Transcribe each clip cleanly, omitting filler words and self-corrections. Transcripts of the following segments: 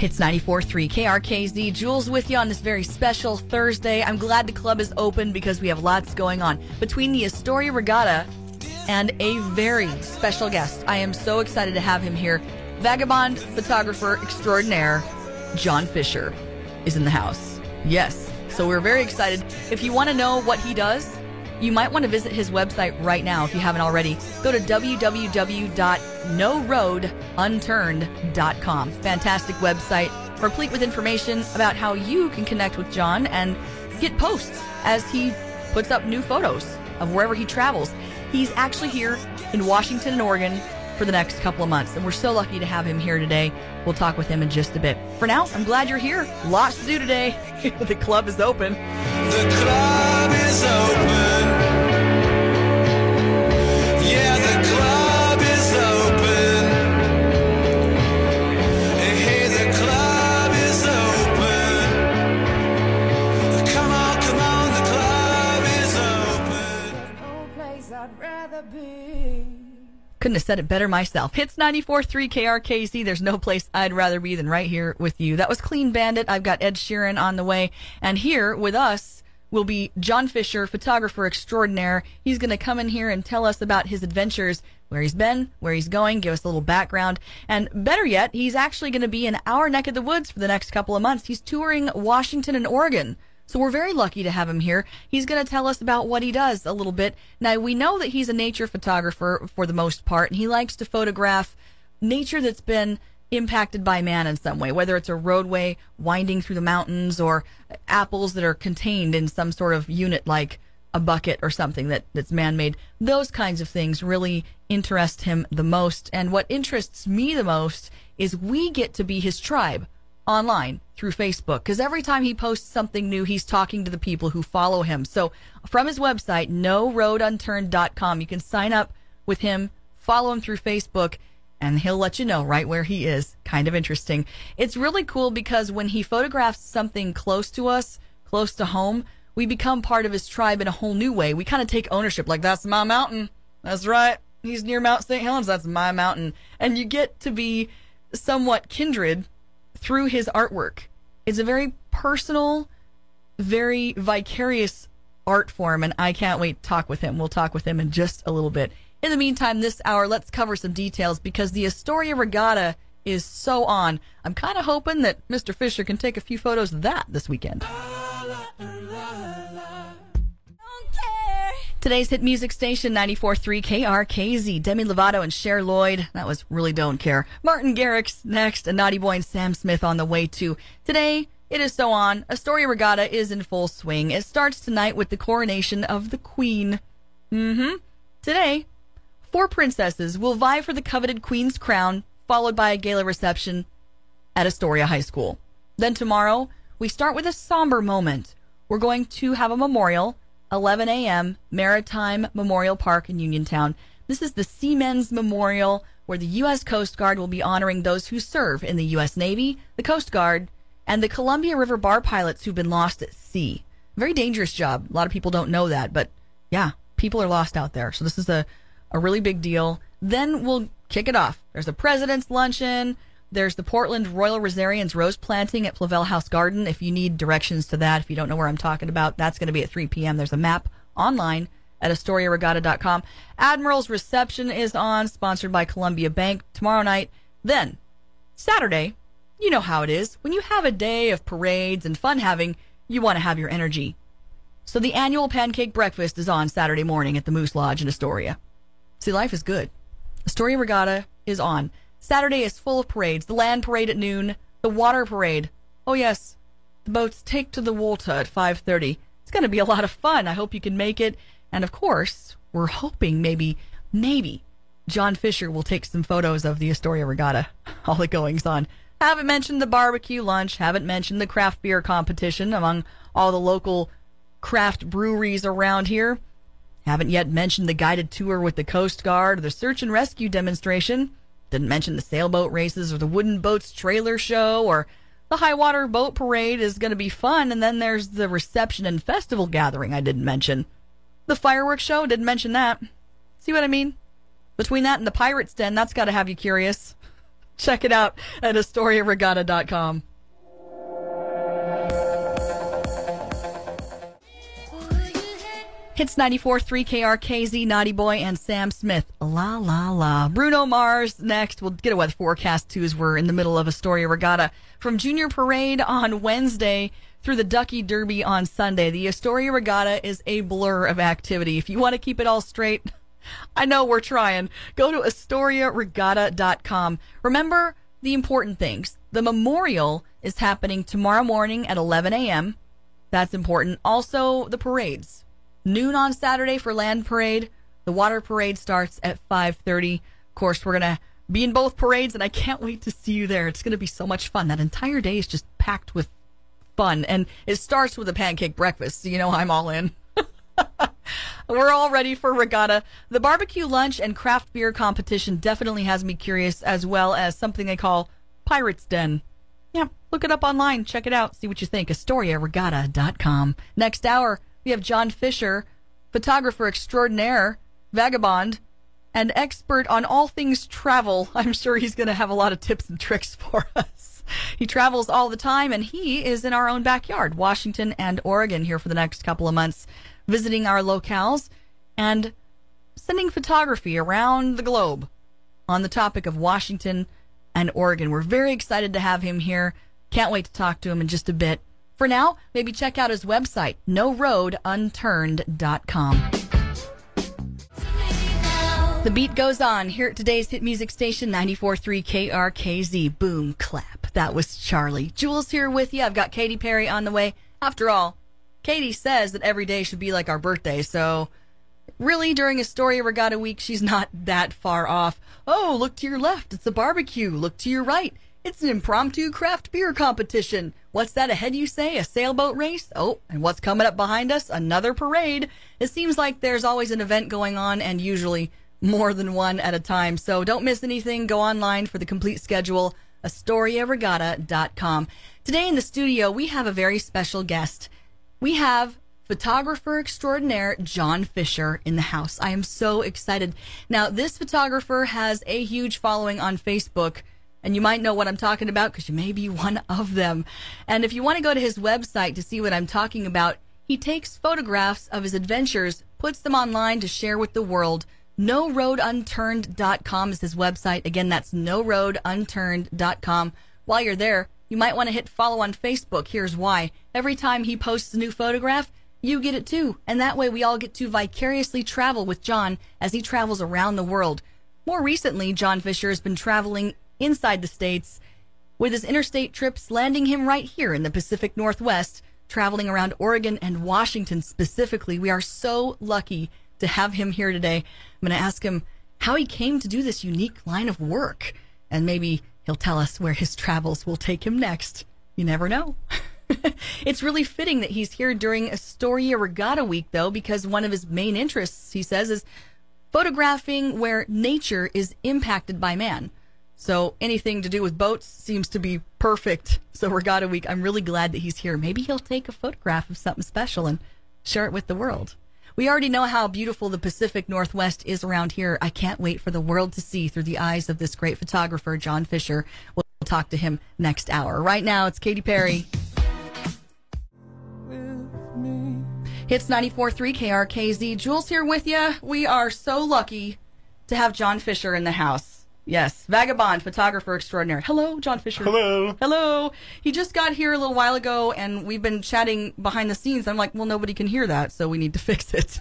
Hits 94.3 KRKZ. Jules with you on this very special Thursday. I'm glad the club is open because we have lots going on. Between the Astoria Regatta and a very special guest. I am so excited to have him here. Vagabond photographer extraordinaire, John Fischer, is in the house. Yes, so we're very excited. If you want to know what he does, you might want to visit his website right now if you haven't already. Go to www.noroadunturned.com. Fantastic website, replete with information about how you can connect with John and get posts as he puts up new photos of wherever he travels. He's actually here in Washington and Oregon for the next couple of months, and we're so lucky to have him here today. We'll talk with him in just a bit. For now, I'm glad you're here. Lots to do today. The club is open. The club is open. Yeah, the club is open. Hey, the club is open. Come on, the club is open. There's no place I'd rather be. Couldn't have said it better myself. Hits 94.3 KRKZ. There's no place I'd rather be than right here with you. That was Clean Bandit. I've got Ed Sheeran on the way. And here with us will be John Fischer, photographer extraordinaire. He's going to come in here and tell us about his adventures, where he's been, where he's going, give us a little background. And better yet, he's actually going to be in our neck of the woods for the next couple of months. He's touring Washington and Oregon. So we're very lucky to have him here. He's going to tell us about what he does a little bit. Now, we know that he's a nature photographer for the most part, and he likes to photograph nature that's been impacted by man in some way, whether it's a roadway winding through the mountains or apples that are contained in some sort of unit like a bucket or something that's man-made. Those kinds of things really interest him the most. And what interests me the most is we get to be his tribe online through Facebook, because every time he posts something new, he's talking to the people who follow him. So from his website, noroadunturned.com, you can sign up with him, follow him through Facebook, and he'll let you know right where he is. Kind of interesting. It's really cool because when he photographs something close to us, close to home, we become part of his tribe in a whole new way. We kind of take ownership, like, that's my mountain. That's right. He's near Mount St. Helens. That's my mountain. And you get to be somewhat kindred through his artwork. It's a very personal, very vicarious art form, and I can't wait to talk with him. We'll talk with him in just a little bit. In the meantime, this hour, let's cover some details because the Astoria Regatta is so on. I'm kind of hoping that Mr. Fischer can take a few photos of that this weekend. Today's hit music station, 94.3 KRKZ. Demi Lovato and Cher Lloyd. That was Really Don't Care. Martin Garrix next, and Naughty Boy and Sam Smith on the way too. Today, it is so on. Astoria Regatta is in full swing. It starts tonight with the coronation of the Queen. Today, 4 princesses will vie for the coveted Queen's crown, followed by a gala reception at Astoria High School. Then tomorrow, we start with a somber moment. We're going to have a memorial, 11 a.m., Maritime Memorial Park in Uniontown. This is the Seamen's Memorial, where the U.S. Coast Guard will be honoring those who serve in the U.S. Navy, the Coast Guard, and the Columbia River bar pilots who've been lost at sea. Very dangerous job. A lot of people don't know that, but yeah, people are lost out there. So this is a really big deal. Then we'll kick it off. There's a President's Luncheon. There's the Portland Royal Rosarians Rose Planting at Flavel House Garden. If you need directions to that, if you don't know where I'm talking about, that's going to be at 3 p.m. There's a map online at AstoriaRegatta.com. Admiral's Reception is on, sponsored by Columbia Bank tomorrow night. Then, Saturday, you know how it is. When you have a day of parades and fun having, you want to have your energy. So the annual pancake breakfast is on Saturday morning at the Moose Lodge in Astoria. See, life is good. Astoria Regatta is on. Saturday is full of parades. The land parade at noon. The water parade. Oh, yes. The boats take to the water at 5:30. It's going to be a lot of fun. I hope you can make it. And, of course, we're hoping maybe John Fischer will take some photos of the Astoria Regatta. All the goings on. Haven't mentioned the barbecue lunch. Haven't mentioned the craft beer competition among all the local craft breweries around here. Haven't yet mentioned the guided tour with the Coast Guard, or the search and rescue demonstration. Didn't mention the sailboat races or the wooden boats trailer show, or the high water boat parade is going to be fun. And then there's the reception and festival gathering I didn't mention. The fireworks show, didn't mention that. See what I mean? Between that and the Pirates Den, that's got to have you curious. Check it out at AstoriaRegatta.com. Hits 94.3 KRKZ, Naughty Boy and Sam Smith. La, la, la. Bruno Mars next. We'll get a weather forecast, too, as we're in the middle of Astoria Regatta. From Junior Parade on Wednesday through the Ducky Derby on Sunday, the Astoria Regatta is a blur of activity. If you want to keep it all straight, I know we're trying. Go to AstoriaRegatta.com. Remember the important things. The memorial is happening tomorrow morning at 11 a.m. That's important. Also, the parades. Noon on Saturday for Land Parade. The Water Parade starts at 5:30. Of course, we're going to be in both parades, and I can't wait to see you there. It's going to be so much fun. That entire day is just packed with fun, and it starts with a pancake breakfast. So you know I'm all in. We're all ready for Regatta. The barbecue lunch and craft beer competition definitely has me curious, as well as something they call Pirate's Den. Yeah, look it up online. Check it out. See what you think. AstoriaRegatta.com. Next hour, we have John Fischer, photographer extraordinaire, vagabond, and expert on all things travel. I'm sure he's going to have a lot of tips and tricks for us. He travels all the time, and he is in our own backyard, Washington and Oregon, here for the next couple of months, visiting our locales and sending photography around the globe on the topic of Washington and Oregon. We're very excited to have him here. Can't wait to talk to him in just a bit. For now, maybe check out his website, NoRoadUnturned.com. The beat goes on here at today's hit music station, 94.3 KRKZ. Boom, clap. That was Charlie. Jules here with you. I've got Katy Perry on the way. After all, Katy says that every day should be like our birthday, so really, during Astoria Regatta Week, she's not that far off. Oh, look to your left. It's a barbecue. Look to your right. It's an impromptu craft beer competition. What's that ahead, you say? A sailboat race? Oh, and what's coming up behind us? Another parade. It seems like there's always an event going on, and usually more than one at a time. So don't miss anything. Go online for the complete schedule, AstoriaRegatta.com. Today in the studio, we have a very special guest. We have photographer extraordinaire John Fischer in the house. I am so excited. Now, this photographer has a huge following on Facebook, and you might know what I'm talking about because you may be one of them. And if you want to go to his website to see what I'm talking about, he takes photographs of his adventures, puts them online to share with the world. NoRoadUnturned.com is his website. Again, that's NoRoadUnturned.com. While you're there, you might want to hit follow on Facebook. Here's why. Every time he posts a new photograph, you get it too. And that way we all get to vicariously travel with John as he travels around the world. More recently, John Fischer has been traveling inside the states, with his interstate trips landing him right here in the Pacific Northwest, traveling around Oregon and Washington specifically. We are so lucky to have him here today. I'm going to ask him how he came to do this unique line of work, and maybe he'll tell us where his travels will take him next. You never know. It's really fitting that he's here during Astoria Regatta Week, though, because one of his main interests, he says, is photographing where nature is impacted by man. So anything to do with boats seems to be perfect. So Regatta Week, I'm really glad that he's here. Maybe he'll take a photograph of something special and share it with the world. We already know how beautiful the Pacific Northwest is around here. I can't wait for the world to see through the eyes of this great photographer, John Fischer. We'll talk to him next hour. Right now, it's Katy Perry. Hits 94.3 KRKZ. Jules here with you. We are so lucky to have John Fischer in the house. Yes, vagabond, photographer extraordinaire. Hello, John Fischer. Hello. Hello. He just got here a little while ago, and we've been chatting behind the scenes. I'm like, well, nobody can hear that, so we need to fix it.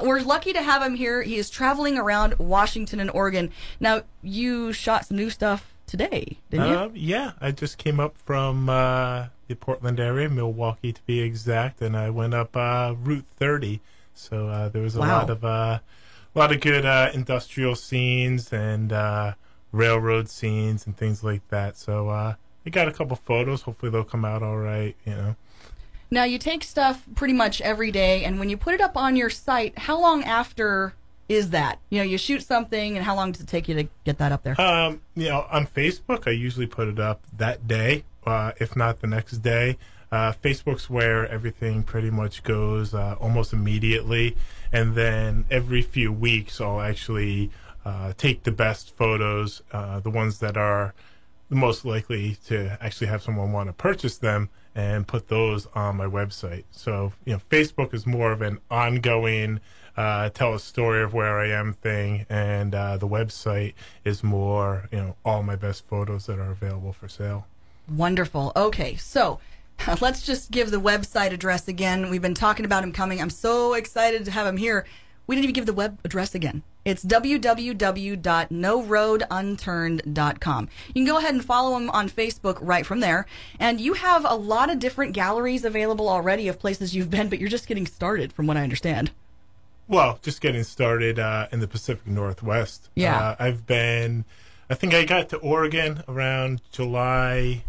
We're lucky to have him here. He is traveling around Washington and Oregon. Now, you shot some new stuff today, didn't you? Yeah, I just came up from the Portland area, Milwaukee to be exact, and I went up Route 30. So there was a lot of good industrial scenes and railroad scenes and things like that. So I got a couple photos. Hopefully they'll come out all right, you know. Now, you take stuff pretty much every day, and when you put it up on your site, how long after is that? You know, you shoot something, and how long does it take you to get that up there? You know, on Facebook, I usually put it up that day, if not the next day. Facebook's where everything pretty much goes almost immediately, and then every few weeks I'll actually take the best photos, the ones that are the most likely to actually have someone want to purchase them, and put those on my website. So, Facebook is more of an ongoing tell a story of where I am thing, and the website is more, all my best photos that are available for sale. Wonderful. Okay, so let's just give the website address again. We've been talking about him coming. I'm so excited to have him here. We didn't even give the web address again. It's www.noroadunturned.com. You can go ahead and follow him on Facebook right from there. And you have a lot of different galleries available already of places you've been, but you're just getting started, from what I understand. Well, just getting started in the Pacific Northwest. Yeah. I think I got to Oregon around July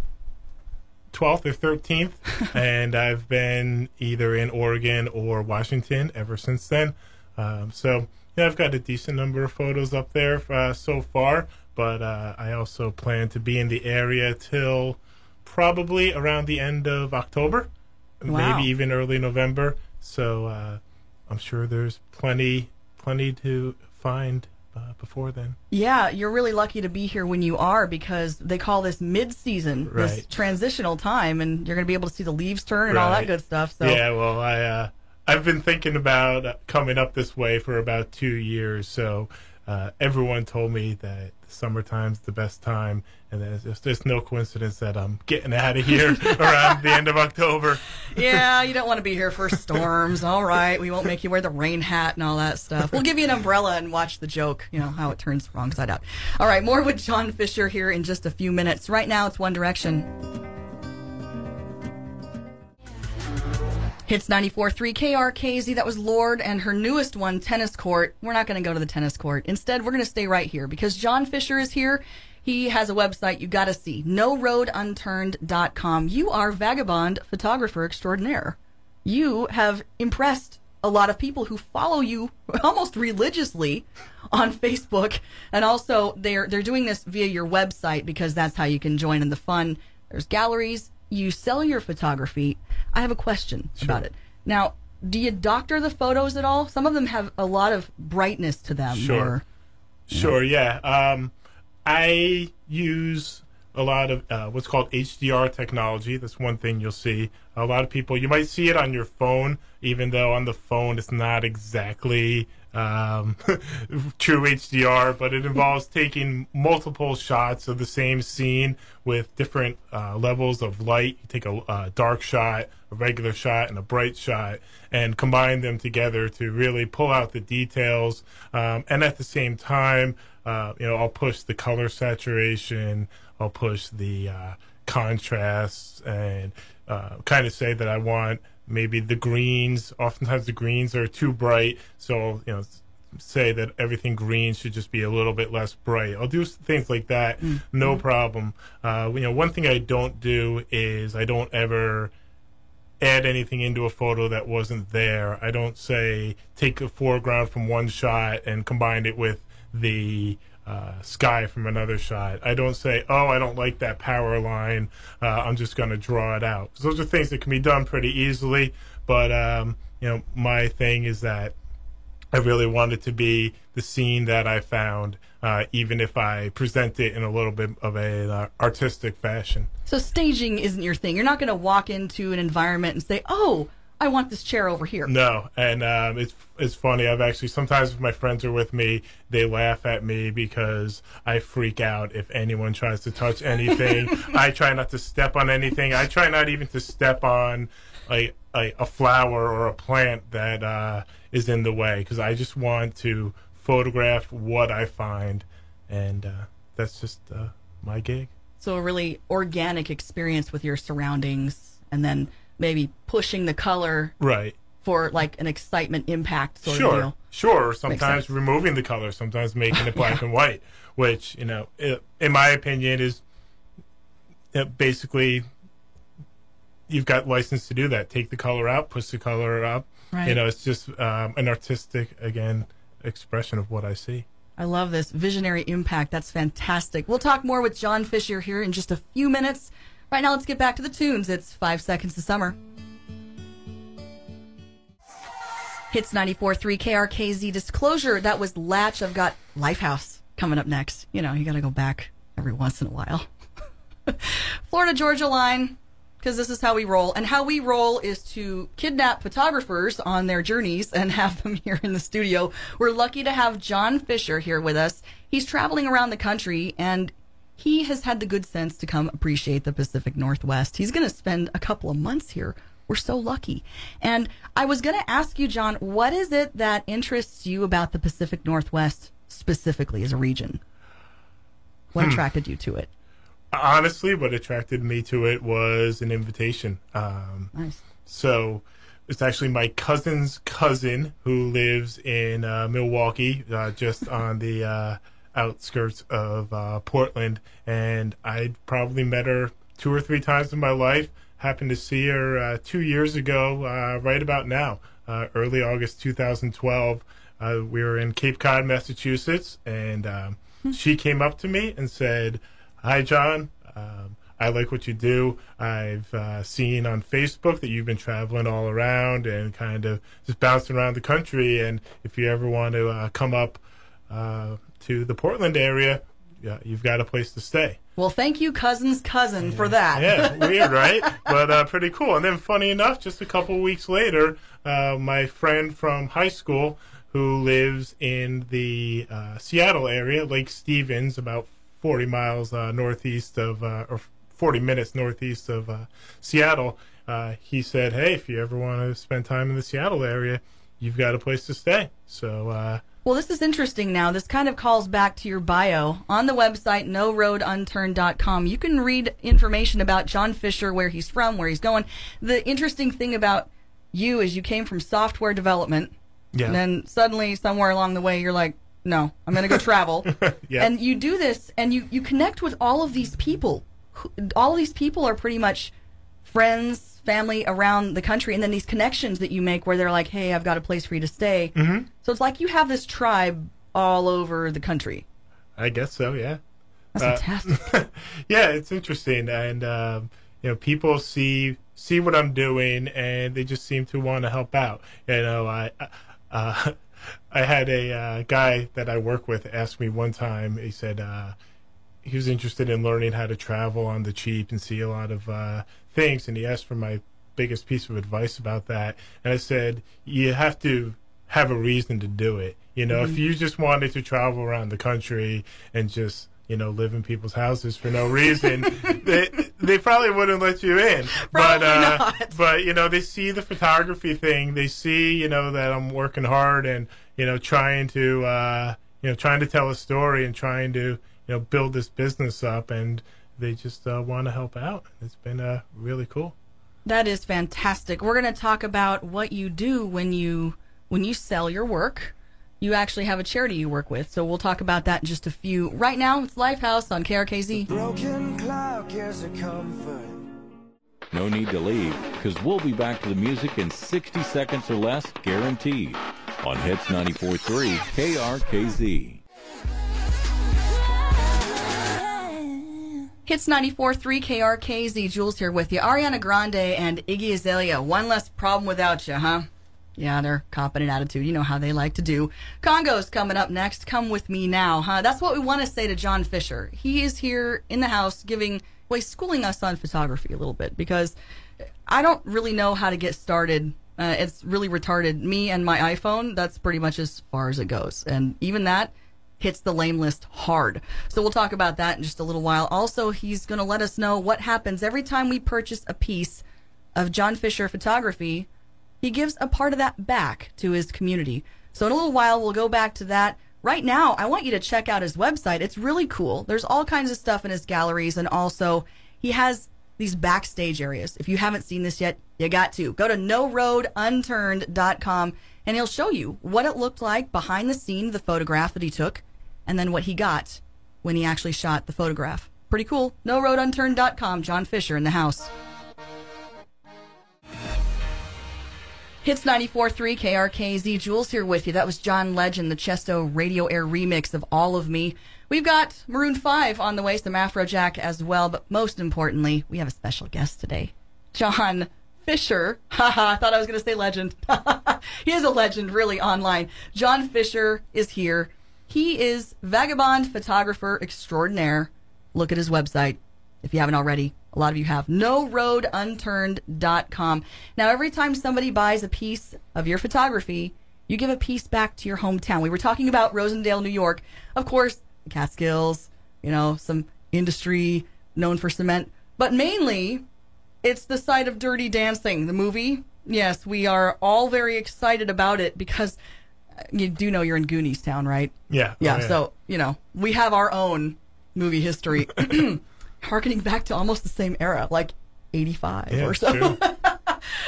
12th or 13th, and I've been either in Oregon or Washington ever since then. So I've got a decent number of photos up there so far, but I also plan to be in the area till probably around the end of October, maybe even early November. So I'm sure there's plenty to find before then. Yeah, you're really lucky to be here when you are, because they call this mid-season, this transitional time, and you're going to be able to see the leaves turn and all that good stuff. So yeah, well, I've been thinking about coming up this way for about 2 years, so everyone told me that the summertime's the best time, and there's just no coincidence that I'm getting out of here around the end of October. Yeah, you don't want to be here for storms. All right, we won't make you wear the rain hat and all that stuff. We'll give you an umbrella and watch the joke, how it turns wrong side out. All right, more with John Fischer here in just a few minutes. Right now, it's One Direction. Hits 94.3 KRKZ. That was Lorde and her newest one, Tennis Court. We're not going to go to the tennis court. Instead, we're going to stay right here because John Fischer is here. He has a website you got to see, noroadunturned.com. You are vagabond photographer extraordinaire. You have impressed a lot of people who follow you almost religiously on Facebook, and also they're doing this via your website because that's how you can join in the fun. There's galleries. You sell your photography. I have a question about it. Now, do you doctor the photos at all? Some of them have a lot of brightness to them. Sure. Yeah. I use a lot of what's called HDR technology. That's one thing you'll see. A lot of people, you might see it on your phone, even though on the phone it's not exactly true HDR, but it involves taking multiple shots of the same scene with different levels of light. You take a dark shot, a regular shot, and a bright shot, and combine them together to really pull out the details. And at the same time, I'll push the color saturation, I'll push the contrasts, and kind of say that I want maybe the greens. Oftentimes the greens are too bright, so say that everything green should just be a little bit less bright. I'll do things like that, no problem. One thing I don't do is I don't ever add anything into a photo that wasn't there. I don't say take a foreground from one shot and combine it with the sky from another shot. I don't say, oh, I don't like that power line, I'm just going to draw it out. So those are things that can be done pretty easily, but my thing is that I really want it to be the scene that I found, even if I present it in a little bit of a artistic fashion. So staging isn't your thing. You're not going to walk into an environment and say, oh, I want this chair over here. No, and it's funny. I've actually, sometimes if my friends are with me, they laugh at me because I freak out if anyone tries to touch anything. I try not to step on anything. I try not even to step on a flower or a plant that is in the way, because I just want to photograph what I find, and that's just my gig. So a really organic experience with your surroundings, and then maybe pushing the color for like an excitement impact sort of deal. Sure. Sometimes removing the color, sometimes making it black and white, which, in my opinion is basically you've got license to do that. Take the color out, push the color up. Right. It's just an artistic, again, expression of what I see. I love this visionary impact. That's fantastic. We'll talk more with John Fischer here in just a few minutes. Right now, let's get back to the tunes. It's 5 Seconds to Summer. Hits 94.3 KRKZ Disclosure. That was Latch. I've got Lifehouse coming up next. You know, you got to go back every once in a while. Florida Georgia line, because this is how we roll. And how we roll is to kidnap photographers on their journeys and have them here in the studio. We're lucky to have John Fischer here with us. He's traveling around the country, and he has had the good sense to come appreciate the Pacific Northwest. He's going to spend a couple of months here. We're so lucky. And I was going to ask you, John, what is it that interests you about the Pacific Northwest specifically as a region? What attracted you to it? Honestly, what attracted me to it was an invitation. Nice. So it's actually my cousin's cousin who lives in Milwaukee, just on the outskirts of Portland. And I'd probably met her 2 or 3 times in my life. Happened to see her 2 years ago, right about now, early August 2012. We were in Cape Cod, Massachusetts, and she came up to me and said, "Hi, John. I like what you do. I've seen on Facebook that you've been traveling all around and kind of just bouncing around the country. And if you ever want to come up to the Portland area, you've got a place to stay." Well, thank you, cousin's cousin, for that. Yeah, weird, right? But pretty cool. And then funny enough, just a couple weeks later, my friend from high school who lives in the Seattle area, Lake Stevens, about 40 miles northeast of, or 40 minutes northeast of Seattle, he said, "Hey, if you ever want to spend time in the Seattle area, you've got a place to stay." So, well, this is interesting now. This kind of calls back to your bio. On the website, NoRoadUnturned.com, you can read information about John Fischer, where he's from, where he's going. The interesting thing about you is you came from software development, and then suddenly, somewhere along the way, you're like, no, I'm going to go travel. And you do this, and you connect with all of these people. All of these people are pretty much friends, family around the country, and then these connections that you make where they're like, hey, I've got a place for you to stay. Mm-hmm. So it's like you have this tribe all over the country. I guess so, yeah. That's fantastic. Yeah, it's interesting. And, you know, people see what I'm doing, and they just seem to want to help out. You know, I had a guy that I work with ask me one time, he said he was interested in learning how to travel on the cheap and see a lot of things, and he asked for my biggest piece of advice about that. And I said, you have to have a reason to do it. You know, if you just wanted to travel around the country and just, you know, live in people's houses for no reason, they probably wouldn't let you in. Probably not. But, you know, they see the photography thing. They see, you know, that I'm working hard and, you know, trying to tell a story and trying to, you know, build this business up, and they just want to help out. It's been really cool. That is fantastic. We're going to talk about what you do when you sell your work. You actually have a charity you work with, so we'll talk about that in just a few. Right now, it's Lifehouse on KRKZ. Broken cloud gives a comfort. No need to leave, because we'll be back to the music in 60 seconds or less, guaranteed, on Hits 94.3 KRKZ. Hits 94.3 KRKZ. Jules here with you. Ariana Grande and Iggy Azalea. One less problem without you, huh? Yeah, they're copping an attitude. You know how they like to do. Congo's coming up next. Come with me now, huh? That's what we want to say to John Fischer. He is here in the house schooling us on photography a little bit, because I don't really know how to get started. It's really retarded. Me and my iPhone, that's pretty much as far as it goes. And even that hits the lame list hard. So we'll talk about that in just a little while. Also, he's going to let us know what happens every time we purchase a piece of John Fischer photography. He gives a part of that back to his community. So in a little while, we'll go back to that. Right now, I want you to check out his website. It's really cool. There's all kinds of stuff in his galleries, and also he has these backstage areas. If you haven't seen this yet, you got to. Go to NoRoadUnturned.com, and he'll show you what it looked like behind the scene, the photograph that he took, and then what he got when he actually shot the photograph. Pretty cool. NoRoadUnturned.com. John Fischer in the house. Hits 94.3 KRKZ. Jules here with you. That was John Legend, the Chesto Radio Air remix of All of Me. We've got Maroon 5 on the way, some Afrojack as well, but most importantly, we have a special guest today. John Fischer. Haha, I thought I was going to say legend. He is a legend, really, online. John Fischer is here. He is vagabond photographer extraordinaire. Look at his website if you haven't already. A lot of you have. NoRoadUnturned.com. Now, every time somebody buys a piece of your photography, you give a piece back to your hometown. We were talking about Rosendale, New York. Of course, Catskills, some industry known for cement. But mainly, it's the site of Dirty Dancing, the movie. Yes, we are all very excited about it because you do know you're in Goonies Town, right? Yeah. Yeah, Oh, yeah. So, we have our own movie history. Harkening back to almost the same era, like 85 or so. True.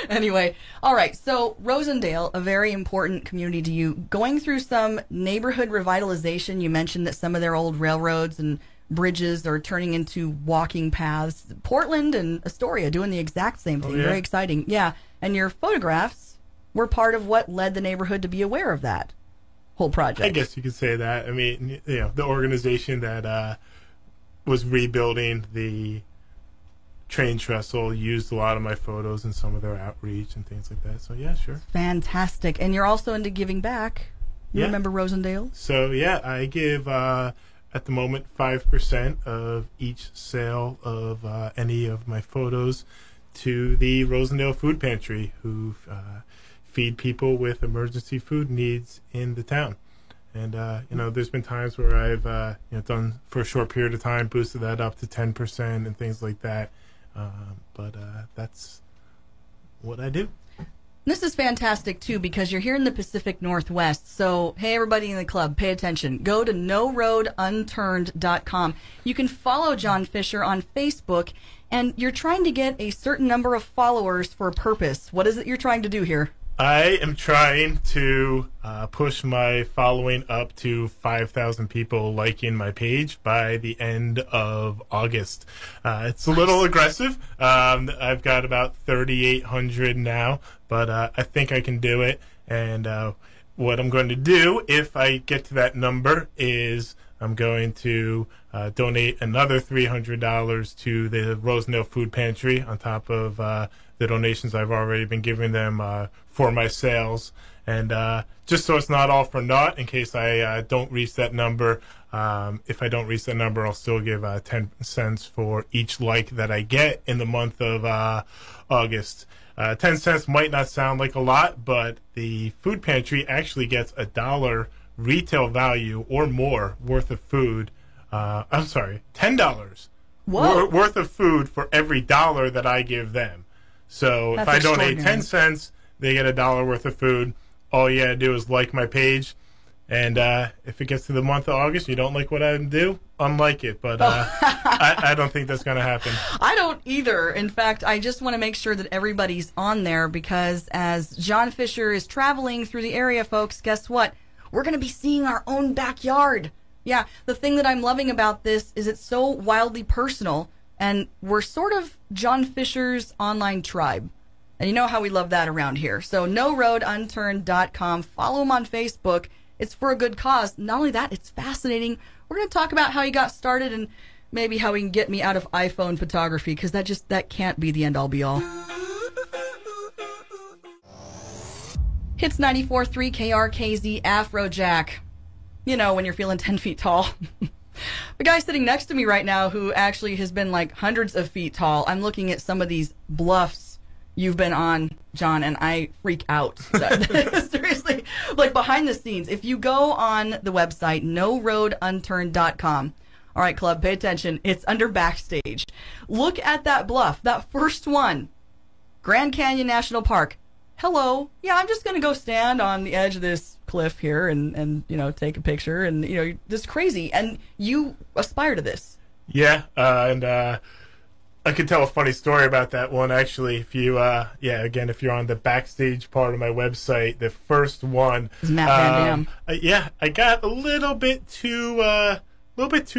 Anyway, all right. So Rosendale, a very important community to you. Going through some neighborhood revitalization, you mentioned that some of their old railroads and bridges are turning into walking paths. Portland and Astoria doing the exact same thing. Oh, yeah. Very exciting. Yeah. And your photographs were part of what led the neighborhood to be aware of that whole project. I guess you could say that. I mean, the organization that was rebuilding the train trestle used a lot of my photos in some of their outreach and things like that. So, yeah, sure. Fantastic. And you're also into giving back. You Yeah. remember Rosendale? So, yeah, I give, at the moment, 5% of each sale of any of my photos to the Rosendale Food Pantry, who feed people with emergency food needs in the town. And, there's been times where I've, done for a short period of time, boosted that up to 10% and things like that. But that's what I do. This is fantastic, too, because you're here in the Pacific Northwest. So, hey, everybody in the club, pay attention. Go to NoRoadUnturned.com. You can follow John Fischer on Facebook, and you're trying to get a certain number of followers for a purpose. What is it you're trying to do here? I am trying to push my following up to 5,000 people liking my page by the end of August. It's a little aggressive. I've got about 3,800 now, but I think I can do it. And what I'm going to do if I get to that number is I'm going to donate another $300 to the Rosendale Food Pantry on top of the donations I've already been giving them for my sales. And just so it's not all for naught, in case I don't reach that number, if I don't reach that number, I'll still give 10 cents for each like that I get in the month of August. 10 cents might not sound like a lot, but the food pantry actually gets $1 retail value or more worth of food. I'm sorry, $10 worth of food for every dollar that I give them. So That's if I donate extraordinary. 10 cents, they get $1 worth of food. All you gotta do is like my page. And if it gets to the month of August, you don't like what I do, unlike it. But I don't think that's going to happen. I don't either. In fact, I just want to make sure that everybody's on there because as John Fischer is traveling through the area, folks, guess what? We're going to be seeing our own backyard. Yeah, the thing that I'm loving about this is it's so wildly personal, and we're sort of John Fischer's online tribe. And you know how we love that around here. So NoRoadUnturned.com. Follow him on Facebook. It's for a good cause. Not only that, it's fascinating. We're going to talk about how he got started and maybe how he can get me out of iPhone photography, because that can't be the end all be all. Hits 94.3 KRKZ Afrojack. You know, when you're feeling 10 feet tall. The guy sitting next to me right now who actually has been like hundreds of feet tall. I'm looking at some of these bluffs you've been on, John, and I freak out. Seriously, like behind the scenes. If you go on the website, NoRoadUnturned.com. All right, club, pay attention. It's under backstage. Look at that bluff, that first one. Grand Canyon National Park. Hello. Yeah, I'm just going to go stand on the edge of this cliff here and take a picture. And, this is crazy. And you aspire to this. Yeah, and I could tell a funny story about that one, actually. If you, if you're on the backstage part of my website, the first one is Matt Van Dam. I got a little bit too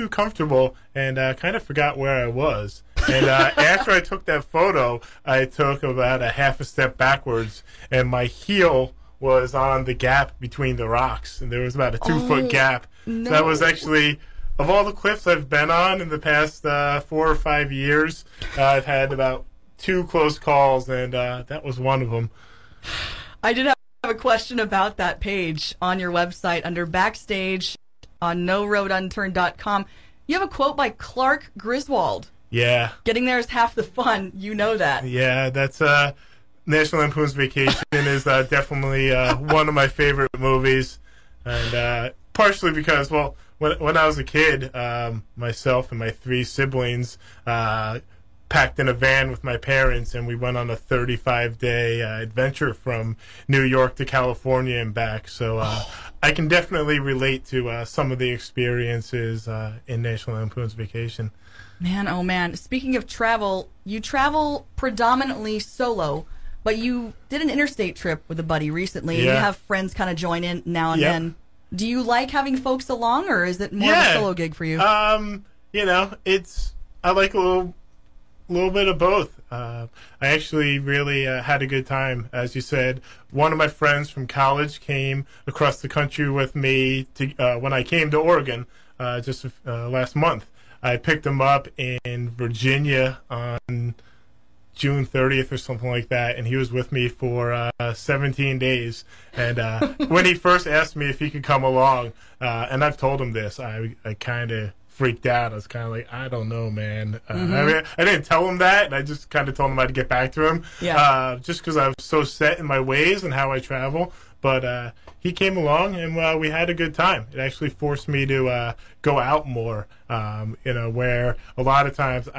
comfortable and kind of forgot where I was. And after I took that photo, I took about a half a step backwards, and my heel was on the gap between the rocks, and there was about a 2-foot gap. No. So that was actually, of all the cliffs I've been on in the past 4 or 5 years, I've had about two close calls, and that was one of them. I did have a question about that page on your website under Backstage on NoRoadUnturned.com. You have a quote by Clark Griswold. Yeah. Getting there is half the fun. You know that. Yeah, that's National Lampoon's Vacation is definitely one of my favorite movies. And partially because, well, when I was a kid, myself and my three siblings packed in a van with my parents, and we went on a 35-day adventure from New York to California and back. So I can definitely relate to some of the experiences in National Lampoon's Vacation. Man, oh man. Speaking of travel, you travel predominantly solo, but you did an interstate trip with a buddy recently. Yeah. You have friends kind of join in now and Yep. then. Do you like having folks along, or is it more of a solo gig for you? You know, I like a little bit of both. I actually really had a good time. As you said, one of my friends from college came across the country with me to when I came to Oregon just last month. I picked him up in Virginia on June 30th or something like that, and he was with me for 17 days. And when he first asked me if he could come along, and I've told him this, I kind of freaked out. I was kind of like, I don't know, man. I mean, I didn't tell him that, and I just kind of told him I'd get back to him, just because I was so set in my ways and how I travel. But he came along, and we had a good time. It actually forced me to go out more, you know, where a lot of times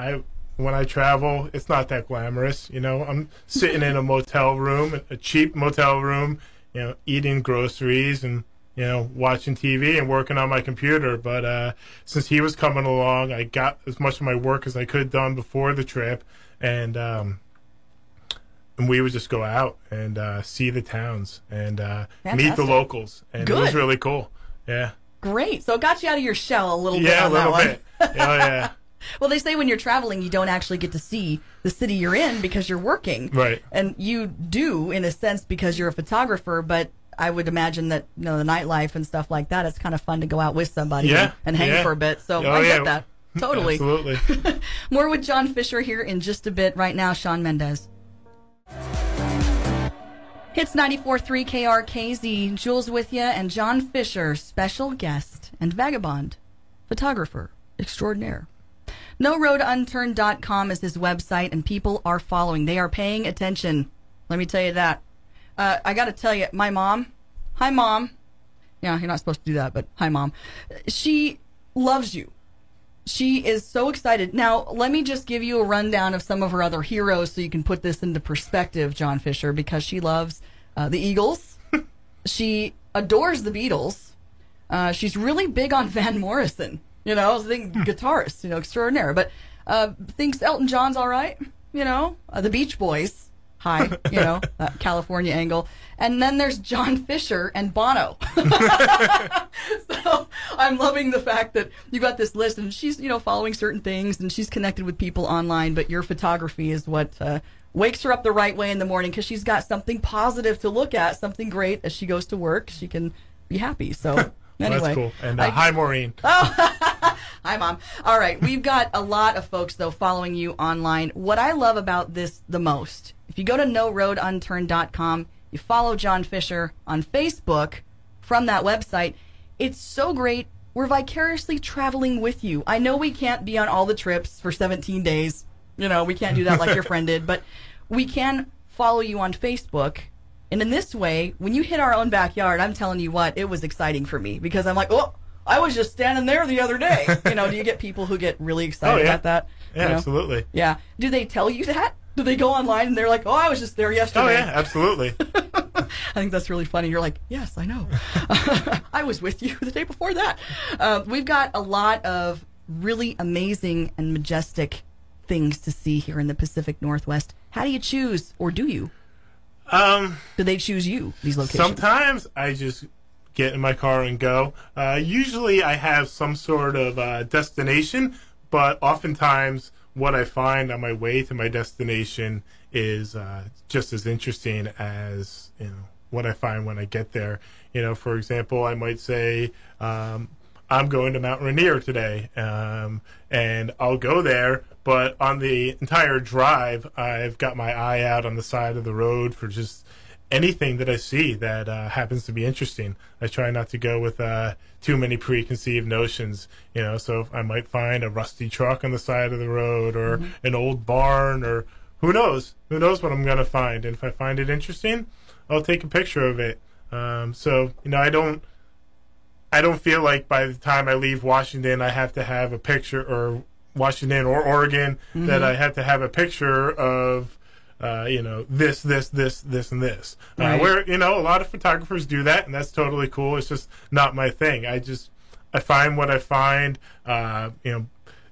when I travel, it's not that glamorous. You know, I'm sitting in a motel room, a cheap motel room, you know, eating groceries and, you know, watching TV and working on my computer. But since he was coming along, I got as much of my work as I could done before the trip, and we would just go out and see the towns and meet the locals, and it was really cool. Yeah. Great. So it got you out of your shell a little bit Yeah, on a little that bit. one. Oh, yeah. Well, they say when you're traveling, you don't actually get to see the city you're in because you're working. Right. And you do, in a sense, because you're a photographer, but I would imagine that, you know, the nightlife and stuff like that, it's kind of fun to go out with somebody and hang for a bit. So I get that. Totally. Absolutely. More with John Fischer here in just a bit. Right now, Shawn Mendes. Hits 94.3 KRKZ. Jules with you, and John Fischer, special guest and vagabond, photographer extraordinaire. NoRoadUnturned.com is his website, and people are following. They are paying attention. Let me tell you that. I got to tell you, my mom, hi, Mom. Yeah, you're not supposed to do that, but hi, Mom. She loves you. She is so excited. Now, let me just give you a rundown of some of her other heroes so you can put this into perspective, John Fischer, because she loves the Eagles. She adores the Beatles. She's really big on Van Morrison. You know, I think guitarist, you know, extraordinaire. But thinks Elton John's all right, you know. The Beach Boys, hi, you know, California angle. And then there's John Fischer and Bono. So I'm loving the fact that you got this list, and she's, you know, following certain things, and she's connected with people online, but your photography is what wakes her up the right way in the morning, because she's got something positive to look at, something great as she goes to work. She can be happy. So anyway. That's cool. And hi, Maureen. Oh, hi, Mom. All right. We've got a lot of folks, though, following you online. What I love about this the most, if you go to NoRoadUnturned.com, you follow John Fischer on Facebook from that website, it's so great. We're vicariously traveling with you. I know we can't be on all the trips for 17 days. You know, we can't do that like your friend did, but we can follow you on Facebook. And in this way, when you hit our own backyard, I'm telling you what, it was exciting for me, because I'm like, oh, I was just standing there the other day. You know, do you get people who get really excited about that? Yeah, you know? Absolutely. Yeah. Do they tell you that? Do they go online and they're like, oh, I was just there yesterday? Oh, yeah, absolutely. I think that's really funny. You're like, yes, I know. I was with you the day before that. We've got a lot of really amazing and majestic things to see here in the Pacific Northwest. How do you choose, or do you? Do they choose you, these locations? Sometimes I just get in my car and go. Usually I have some sort of destination, but oftentimes what I find on my way to my destination is just as interesting as, you know, what I find when I get there. You know, for example, I might say, I'm going to Mount Rainier today, and I'll go there, But on the entire drive, I've got my eye out on the side of the road for just anything that I see that happens to be interesting. I try not to go with too many preconceived notions, so I might find a rusty truck on the side of the road or an old barn, or who knows what I'm going to find. And if I find it interesting, I'll take a picture of it. I don't feel like by the time I leave Washington, I have to have a picture, or Washington or Oregon, that I have to have a picture of, this, and this. Right. Where, a lot of photographers do that, and that's totally cool. It's just not my thing. I find what I find.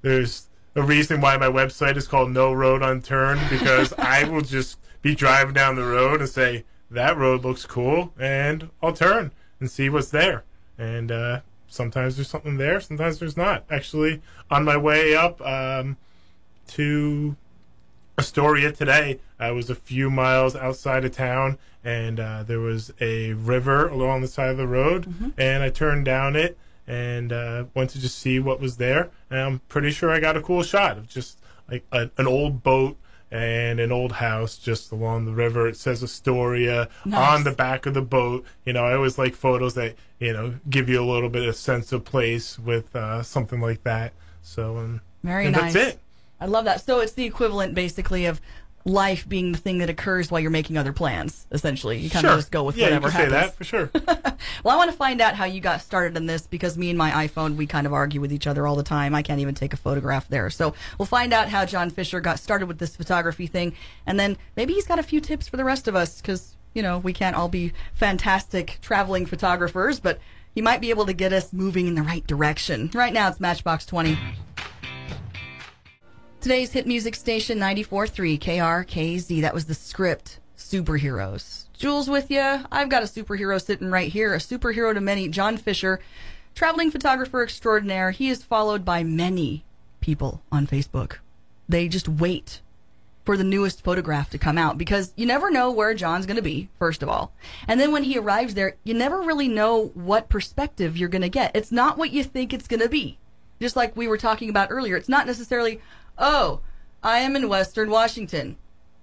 There's a reason why my website is called No Road Unturned, because I will just be driving down the road and say, that road looks cool, and I'll turn and see what's there. And sometimes there's something there, sometimes there's not. Actually, on my way up to Astoria today, I was a few miles outside of town, and there was a river along the side of the road, and I turned down it and went to just see what was there. And I'm pretty sure I got a cool shot of just like an old boat and an old house just along the river. It says Astoria on the back of the boat. I always like photos that, give you a little bit of sense of place with something like that. So, very nice. That's it. I love that. So it's the equivalent, basically, of life being the thing that occurs while you're making other plans, essentially. You kind of just go with whatever happens. Yeah, you can say that, for sure. Well, I want to find out how you got started in this, because me and my iPhone, we kind of argue with each other all the time. I can't even take a photograph there. So we'll find out how John Fischer got started with this photography thing, and then maybe he's got a few tips for the rest of us, because, we can't all be fantastic traveling photographers, but he might be able to get us moving in the right direction. Right now, it's Matchbox 20. Today's hit music station, 94.3 KRKZ. That was The Script, Superheroes. Jules with you. I've got a superhero sitting right here, a superhero to many, John Fischer, traveling photographer extraordinaire. He is followed by many people on Facebook. They just wait for the newest photograph to come out, because you never know where John's going to be, first of all. And then when he arrives there, you never really know what perspective you're going to get. It's not what you think it's going to be. Just like we were talking about earlier, it's not necessarily, oh, I am in Western Washington.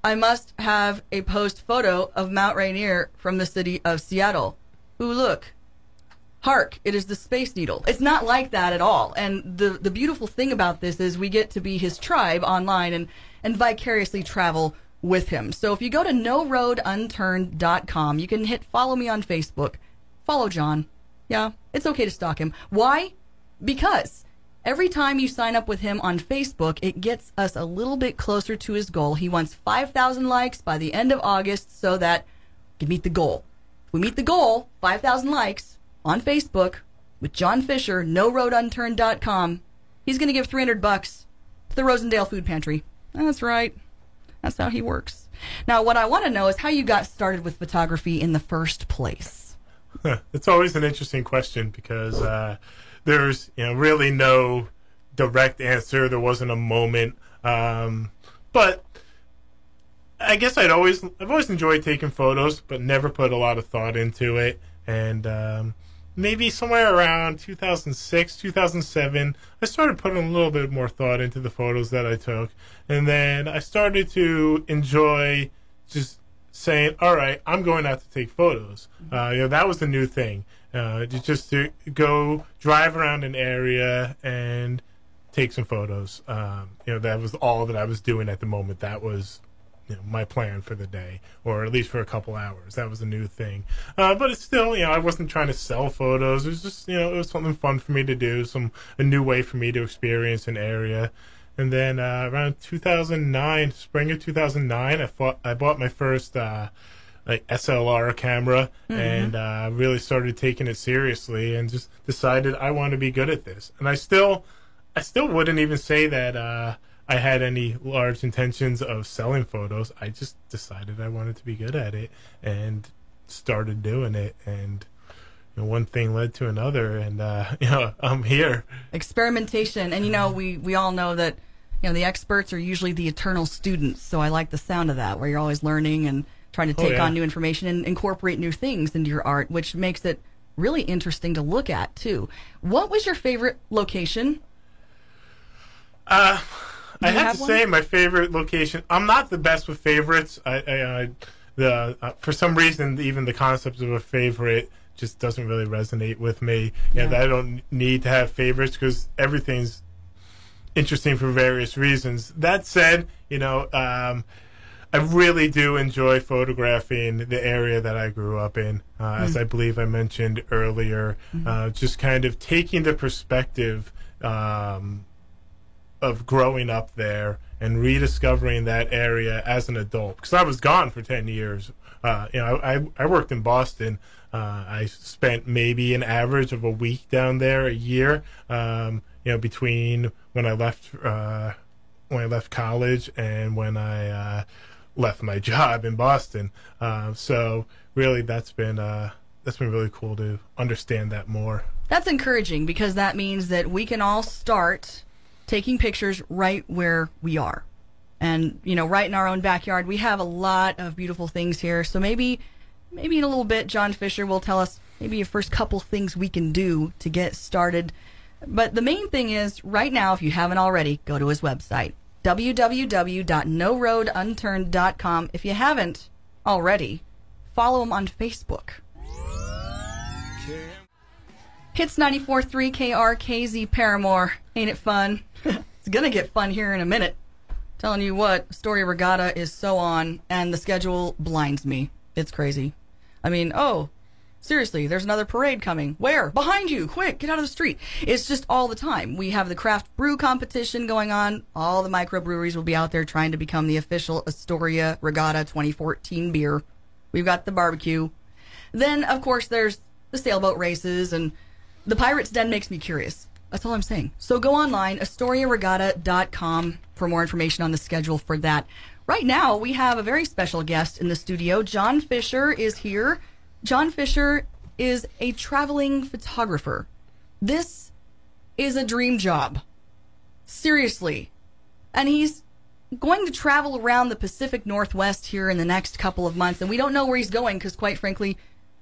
I must have a post photo of Mount Rainier from the city of Seattle. Ooh, look. Hark, it is the Space Needle. It's not like that at all. And the beautiful thing about this is we get to be his tribe online and vicariously travel with him. So if you go to NoRoadUnturned.com, you can hit follow me on Facebook. Follow John. Yeah, it's okay to stalk him. Why? Because every time you sign up with him on Facebook, it gets us a little bit closer to his goal. He wants 5,000 likes by the end of August so that we can meet the goal. If we meet the goal, 5,000 likes on Facebook with John Fischer, NoRoadUnturned.com, he's going to give $300 to the Rosendale Food Pantry. That's right. That's how he works. Now, what I want to know is how you got started with photography in the first place. It's always an interesting question, because there's really no direct answer. There wasn't a moment, but I guess I've always enjoyed taking photos, but never put a lot of thought into it. And maybe somewhere around 2006, 2007, I started putting a little bit more thought into the photos that I took, and then I started to enjoy just saying, all right, I'm going out to take photos. That was the new thing. Just to go drive around an area and take some photos. That was all that I was doing at the moment. That was my plan for the day, or at least for a couple hours. That was a new thing. But it's still, I wasn't trying to sell photos. It was just, it was something fun for me to do, a new way for me to experience an area. And then around 2009, spring of 2009, I bought my first SLR camera, and really started taking it seriously, and just decided I want to be good at this. And I still wouldn't even say that I had any large intentions of selling photos. I just decided I wanted to be good at it and started doing it. And one thing led to another, and I'm here. Experimentation, and we all know that the experts are usually the eternal students. So I like the sound of that, where you're always learning and trying to take on new information and incorporate new things into your art, which makes it really interesting to look at too. What was your favorite location? I have to say my favorite location. I'm not the best with favorites. For some reason, even the concept of a favorite just doesn't really resonate with me. Yeah. And I don't need to have favorites because everything's interesting for various reasons. That said, I really do enjoy photographing the area that I grew up in, as I believe I mentioned earlier. Just kind of taking the perspective of growing up there and rediscovering that area as an adult. Because I was gone for 10 years. I worked in Boston. I spent maybe an average of a week down there a year. Between when I left college and when I left my job in Boston. So really, that's been really cool to understand that more. That's encouraging because that means that we can all start taking pictures right where we are. And, right in our own backyard, we have a lot of beautiful things here. So maybe in a little bit, John Fischer will tell us maybe a first couple things we can do to get started. But the main thing is, right now, if you haven't already, go to his website, www.noroadunturned.com. If you haven't already, follow him on Facebook. Hits 94.3 KRKZ Paramore. Ain't it fun? It's going to get fun here in a minute. Telling you what, Astoria Regatta is so on, and the schedule blinds me. It's crazy. I mean, seriously, there's another parade coming. Where? Behind you! Quick, get out of the street. It's just all the time. We have the craft brew competition going on. All the microbreweries will be out there trying to become the official Astoria Regatta 2014 beer. We've got the barbecue. Then, of course, there's the sailboat races, and the Pirates Den makes me curious. That's all I'm saying. So go online, AstoriaRegatta.com, for more information on the schedule for that. Right now, we have a very special guest in the studio. John Fischer is here. John Fischer is a traveling photographer. This is a dream job. Seriously. And he's going to travel around the Pacific Northwest here in the next couple of months. And we don't know where he's going because, quite frankly,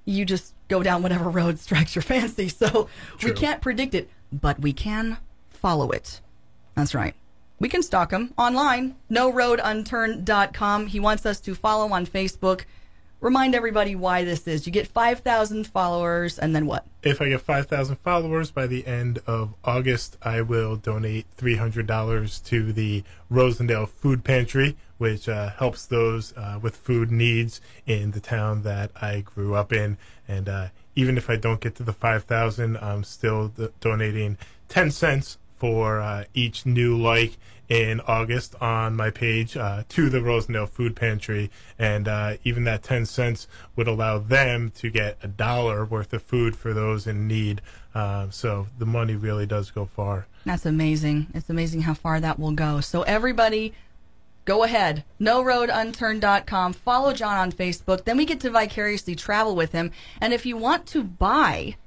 you just go down whatever road strikes your fancy. So we can't predict it, but we can follow it. That's right. We can stalk him online, noroadunturned.com. He wants us to follow him on Facebook. Remind everybody why this is. You get 5,000 followers, and then what? If I get 5,000 followers by the end of August, I will donate $300 to the Rosendale Food Pantry, which helps those with food needs in the town that I grew up in. And even if I don't get to the 5,000, I'm still donating 10 cents for each new like in August on my page to the Rosendale Food Pantry, and even that 10 cents would allow them to get $1 worth of food for those in need. So the money really does go far. That's amazing. It's amazing how far that will go. So everybody, go ahead, noroadunturned.com. Follow John on Facebook. Then we get to vicariously travel with him. And if you want to buy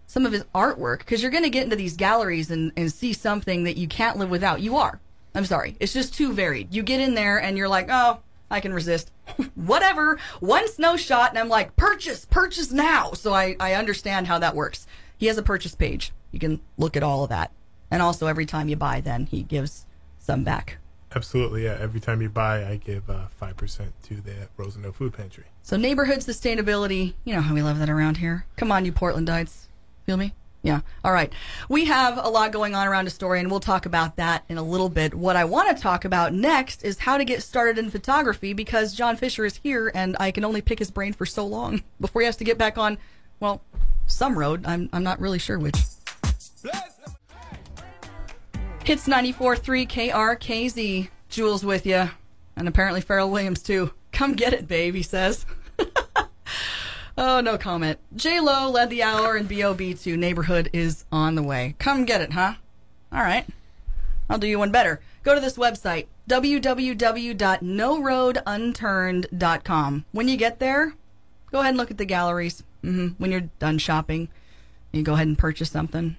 some of his artwork, because you're going to get into these galleries and see something that you can't live without. You are. I'm sorry. It's just too varied. You get in there and you're like, oh, I can resist. Whatever. One snow shot and I'm like, purchase now. So I understand how that works. He has a purchase page. You can look at all of that. And also every time you buy, then he gives some back. Absolutely, yeah. Every time you buy, I give 5% to the Rosendale Food Pantry. So neighborhood sustainability, you know how we love that around here. Come on, you Portlandites. Feel me? Yeah. All right. We have a lot going on around Astoria, and we'll talk about that in a little bit. What I want to talk about next is how to get started in photography, because John Fischer is here, and I can only pick his brain for so long before he has to get back on, well, some road. I'm not really sure which. Hits 94.3 KRKZ. Jules with you, and apparently Pharrell Williams, too. Come get it, babe, he says. Oh, no comment. J-Lo led the hour, and B.O.B. 2 Neighborhood is on the way. Come get it, huh? All right. I'll do you one better. Go to this website, www.noroadunturned.com. When you get there, go ahead and look at the galleries. When you're done shopping, you go ahead and purchase something.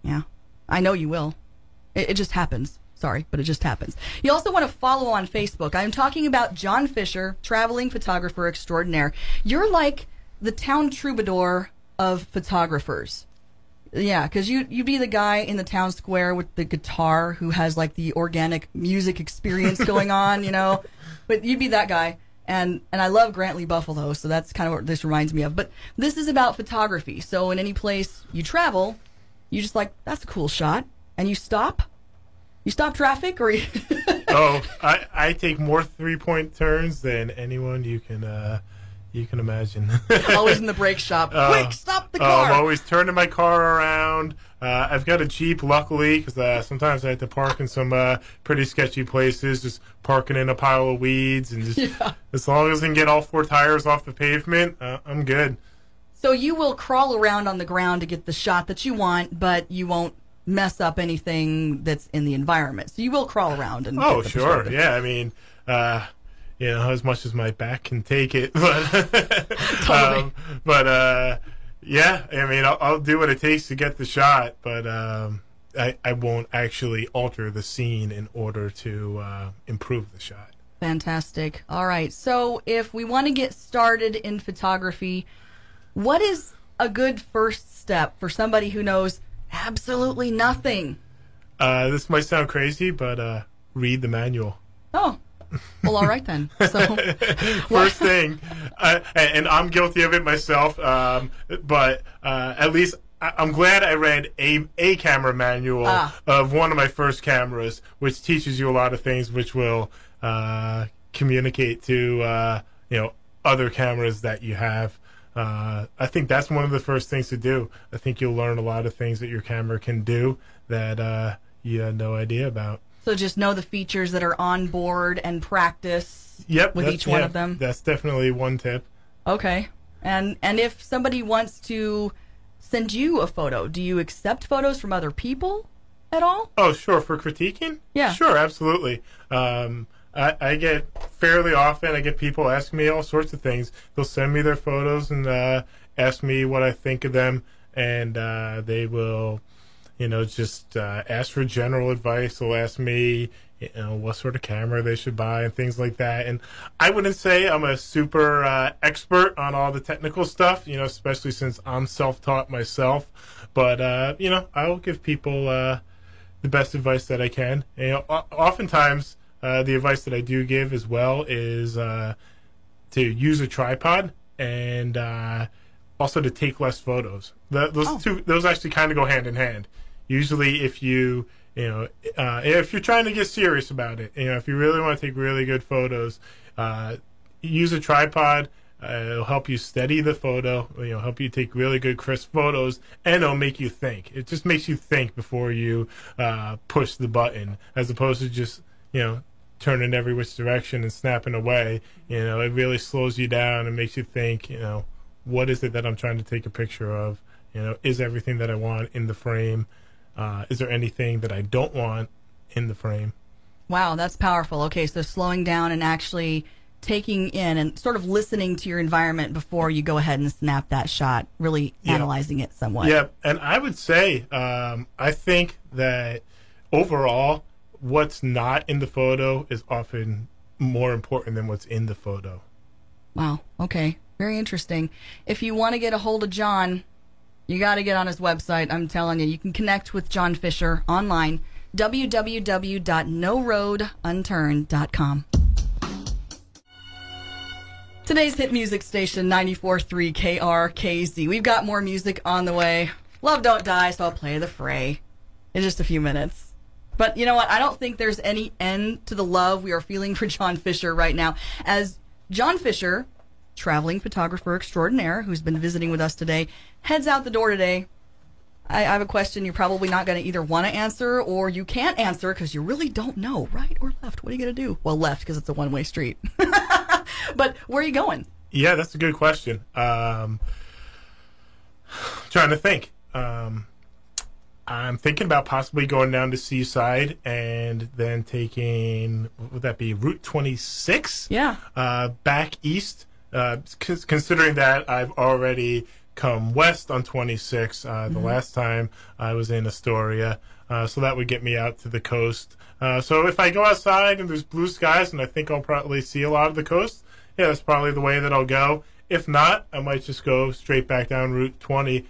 Yeah, I know you will. It just happens. Sorry, but it just happens. You also want to follow on Facebook. I'm talking about John Fischer, traveling photographer extraordinaire. You're like the town troubadour of photographers. Yeah, because you'd be the guy in the town square with the guitar who has like the organic music experience going on, you know. But you'd be that guy. And I love Grant Lee Buffalo, so that's kind of what this reminds me of. But this is about photography. So in any place you travel, you just like, that's a cool shot. And you stop? You stop traffic? Or you Oh, I take more 3-point turns than anyone you can imagine. Always in the brake shop. Quick, stop the car. I'm always turning my car around. I've got a Jeep, luckily, because sometimes I have to park in some pretty sketchy places, just parking in a pile of weeds. And just, as long as I can get all 4 tires off the pavement, I'm good. So you will crawl around on the ground to get the shot that you want, but you won't mess up anything that's in the environment. So you will crawl around and Oh, get the sure. perspective. Yeah, I mean, you know, as much as my back can take it. But, Totally. Yeah, I mean, I'll do what it takes to get the shot, but I won't actually alter the scene in order to improve the shot. Fantastic. All right. So if we want to get started in photography, what is a good first step for somebody who knows absolutely nothing? This might sound crazy, but read the manual. Oh, well, all right then. So, First thing, and I'm guilty of it myself, but at least I'm glad I read a camera manual of one of my first cameras, which teaches you a lot of things, which will communicate to other cameras that you have. I think that's one of the first things to do. I think you'll learn a lot of things that your camera can do that you had no idea about. So just know the features that are on board and practice with each one of them. That's definitely one tip. Okay. And if somebody wants to send you a photo, do you accept photos from other people at all? Oh, sure. For critiquing? Yeah. Sure, absolutely. I get fairly often, I get people asking me all sorts of things. They'll send me their photos and ask me what I think of them, and they will, just ask for general advice. They'll ask me, what sort of camera they should buy and things like that. And I wouldn't say I'm a super expert on all the technical stuff, especially since I'm self-taught myself. But, I'll give people the best advice that I can. Oftentimes, the advice that I do give as well is to use a tripod and also to take less photos. Those actually kind of go hand in hand. Usually, if you're trying to get serious about it, if you really want to take really good photos, use a tripod. It'll help you steady the photo. Help you take really good, crisp photos, and it'll make you think. It just makes you think before you push the button, as opposed to just turning every which direction and snapping away. It really slows you down and makes you think. What is it that I'm trying to take a picture of? Is everything that I want in the frame? Is there anything that I don't want in the frame? Wow, that's powerful. Okay, so slowing down and actually taking in and sort of listening to your environment before you go ahead and snap that shot, really analyzing it somewhat. Yeah, and I would say, I think that overall, what's not in the photo is often more important than what's in the photo. Wow, okay. Very interesting. If you want to get a hold of John, you got to get on his website. I'm telling you, you can connect with John Fischer online, www.noroadunturned.com. Today's hit music station, 94.3 KRKZ. We've got more music on the way. Love Don't Die, so I'll play the fray in just a few minutes. But you know what? I don't think there's any end to the love we are feeling for John Fischer right now. As John Fischer, traveling photographer extraordinaire, who's been visiting with us today, heads out the door today. I have a question you're probably not going to either want to answer or you can't answer because you really don't know. Right or left? What are you going to do? Well, left because it's a one-way street. But where are you going? Yeah, that's a good question. Trying to think. I'm thinking about possibly going down to Seaside and then taking, what would that be, Route 26? Yeah. Back east. Considering that I've already come west on 26 the last time I was in Astoria. So that would get me out to the coast. So if I go outside and there's blue skies and I think I'll probably see a lot of the coast, yeah, that's probably the way that I'll go. If not, I might just go straight back down Route 20.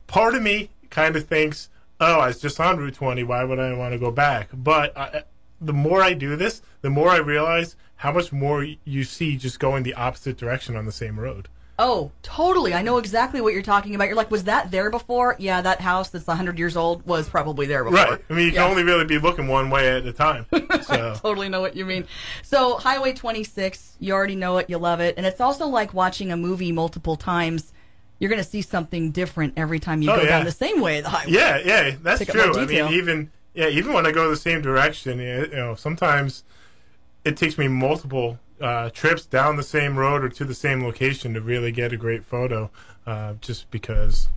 part of me kind of thinks, oh, I was just on Route 20. Why would I want to go back? But the more I do this, the more I realize how much more you see just going the opposite direction on the same road. Oh, totally. I know exactly what you're talking about. You're like, was that there before? Yeah, that house that's 100 years old was probably there before. Right. I mean, you can only really be looking one way at a time. So. I totally know what you mean. So, Highway 26, you already know it, you love it. And it's also like watching a movie multiple times. You're going to see something different every time you go down the same way of the highway. Yeah, that's true. I mean, even when I go the same direction, sometimes it takes me multiple trips down the same road or to the same location to really get a great photo, just because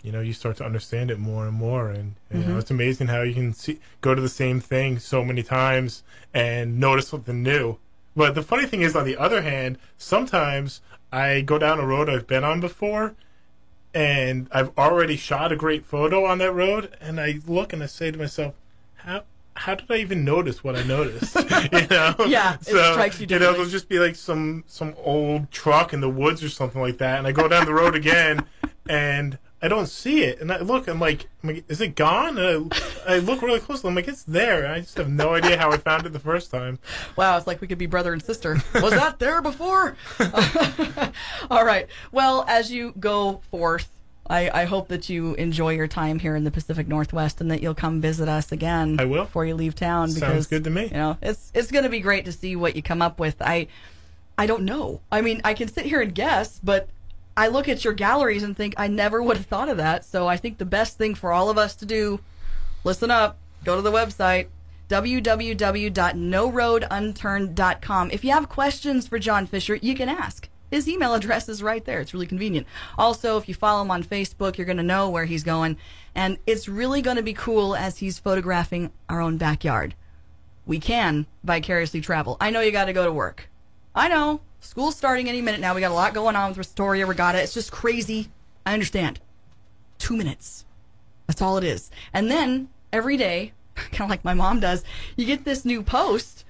you start to understand it more and more, and it's amazing how you can go to the same thing so many times and notice something new. But the funny thing is, on the other hand, sometimes I go down a road I've been on before, and I've already shot a great photo on that road, and I look and I say to myself, how did I even notice what I noticed? Yeah, it strikes you differently. There'll just be like some old truck in the woods or something like that, and I go down the road again, and I don't see it, and I look, I'm like, is it gone? And I look really close, I'm like, it's there. I just have no idea how I found it the first time. Wow, it's like we could be brother and sister. Was that there before? All right. Well, as you go forth, I hope that you enjoy your time here in the Pacific Northwest and that you'll come visit us again. I will. Before you leave town. Sounds good to me. It's going to be great to see what you come up with. I don't know. I mean, I can sit here and guess, but I look at your galleries and think I never would have thought of that. So I think the best thing for all of us to do, listen up, go to the website, www.noroadunturned.com. If you have questions for John Fischer, you can ask. His email address is right there. It's really convenient. Also, if you follow him on Facebook, you're going to know where he's going. And it's really going to be cool as he's photographing our own backyard. We can vicariously travel. I know you got to go to work. I know. School's starting any minute now. We got a lot going on with Astoria Regatta. It's just crazy. I understand. 2 minutes. That's all it is. And then every day, kind of like my mom does, you get this new post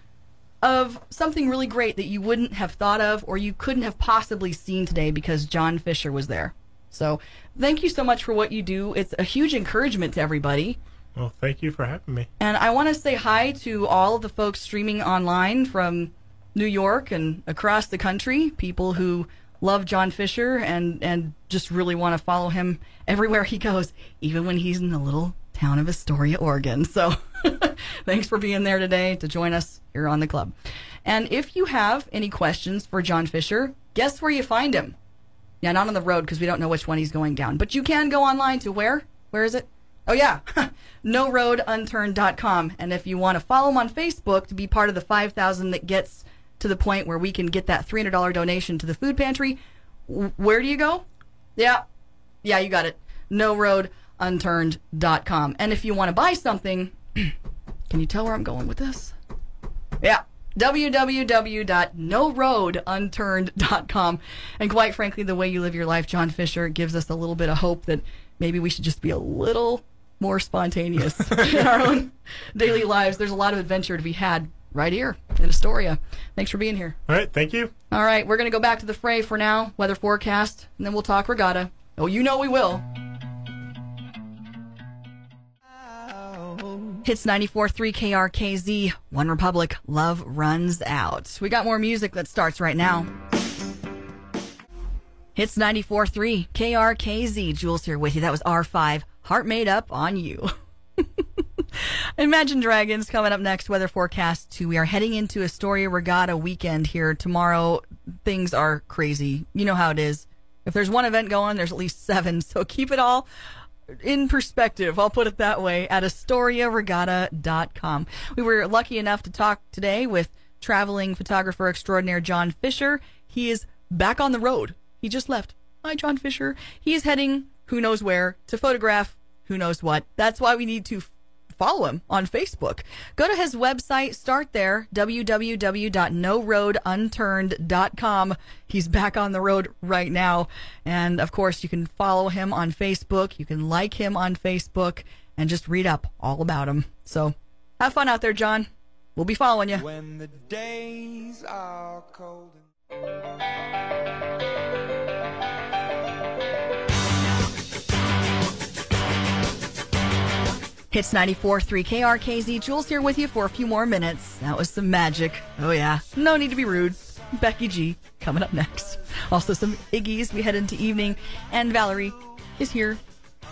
of something really great that you wouldn't have thought of or you couldn't have possibly seen today because John Fischer was there. So thank you so much for what you do. It's a huge encouragement to everybody. Well, thank you for having me. And I want to say hi to all of the folks streaming online from New York and across the country, people who love John Fischer and just really want to follow him everywhere he goes, even when he's in the little town of Astoria, Oregon. So thanks for being there today to join us here on the club. And if you have any questions for John Fischer, guess where you find him? Yeah, not on the road because we don't know which one he's going down. But you can go online to where? Where is it? Oh, yeah, noroadunturned.com. And if you want to follow him on Facebook to be part of the 5,000 that gets to the point where we can get that $300 donation to the food pantry, where do you go? Yeah, you got it. noroadunturned.com. And if you want to buy something, can you tell where I'm going with this? Yeah, www.noroadunturned.com. And quite frankly, the way you live your life, John Fischer, gives us a little bit of hope that maybe we should just be a little more spontaneous in our own daily lives. There's a lot of adventure to be had right here in Astoria. Thanks for being here. All right, thank you. All right, we're going to go back to the fray for now, weather forecast, and then we'll talk regatta. Oh, you know we will. Hits 94.3 KRKZ, One Republic, Love Runs Out. We got more music that starts right now. Hits 94.3 KRKZ. Jules here with you. That was R5, Heart Made Up on You. Imagine Dragons coming up next. Weather forecast 2. We are heading into Astoria Regatta weekend here. Tomorrow, things are crazy. You know how it is. If there's one event going, there's at least 7. So keep it all in perspective, I'll put it that way, at AstoriaRegatta.com. We were lucky enough to talk today with traveling photographer extraordinaire John Fischer. He is back on the road. He just left. Hi, John Fischer. He is heading who knows where to photograph who knows what. That's why we need to follow him on Facebook. Go to his website, start there, www.noroadunturned.com. He's back on the road right now. And of course, you can follow him on Facebook. You can like him on Facebook and just read up all about him. So have fun out there, John. We'll be following you. When the days are cold and Hits 94.3 KRKZ. Jules here with you for a few more minutes. That was some magic. Oh, yeah. No need to be rude. Becky G coming up next. Also some Iggy's. We head into evening. And Valerie is here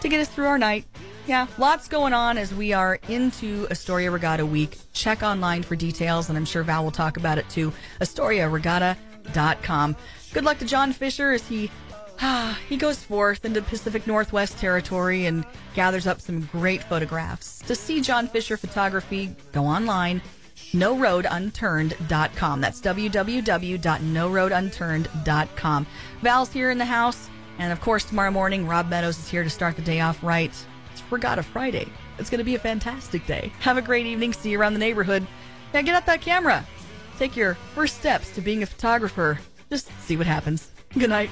to get us through our night. Yeah, lots going on as we are into Astoria Regatta Week. Check online for details, and I'm sure Val will talk about it too. AstoriaRegatta.com. Good luck to John Fischer as he goes forth into Pacific Northwest territory and gathers up some great photographs. To see John Fischer photography, go online, NoRoadUnturned.com. That's www.NoRoadUnturned.com. Val's here in the house, and of course tomorrow morning Rob Meadows is here to start the day off right. It's Regatta Friday. It's going to be a fantastic day. Have a great evening. See you around the neighborhood. Now get out that camera. Take your first steps to being a photographer. Just see what happens. Good night.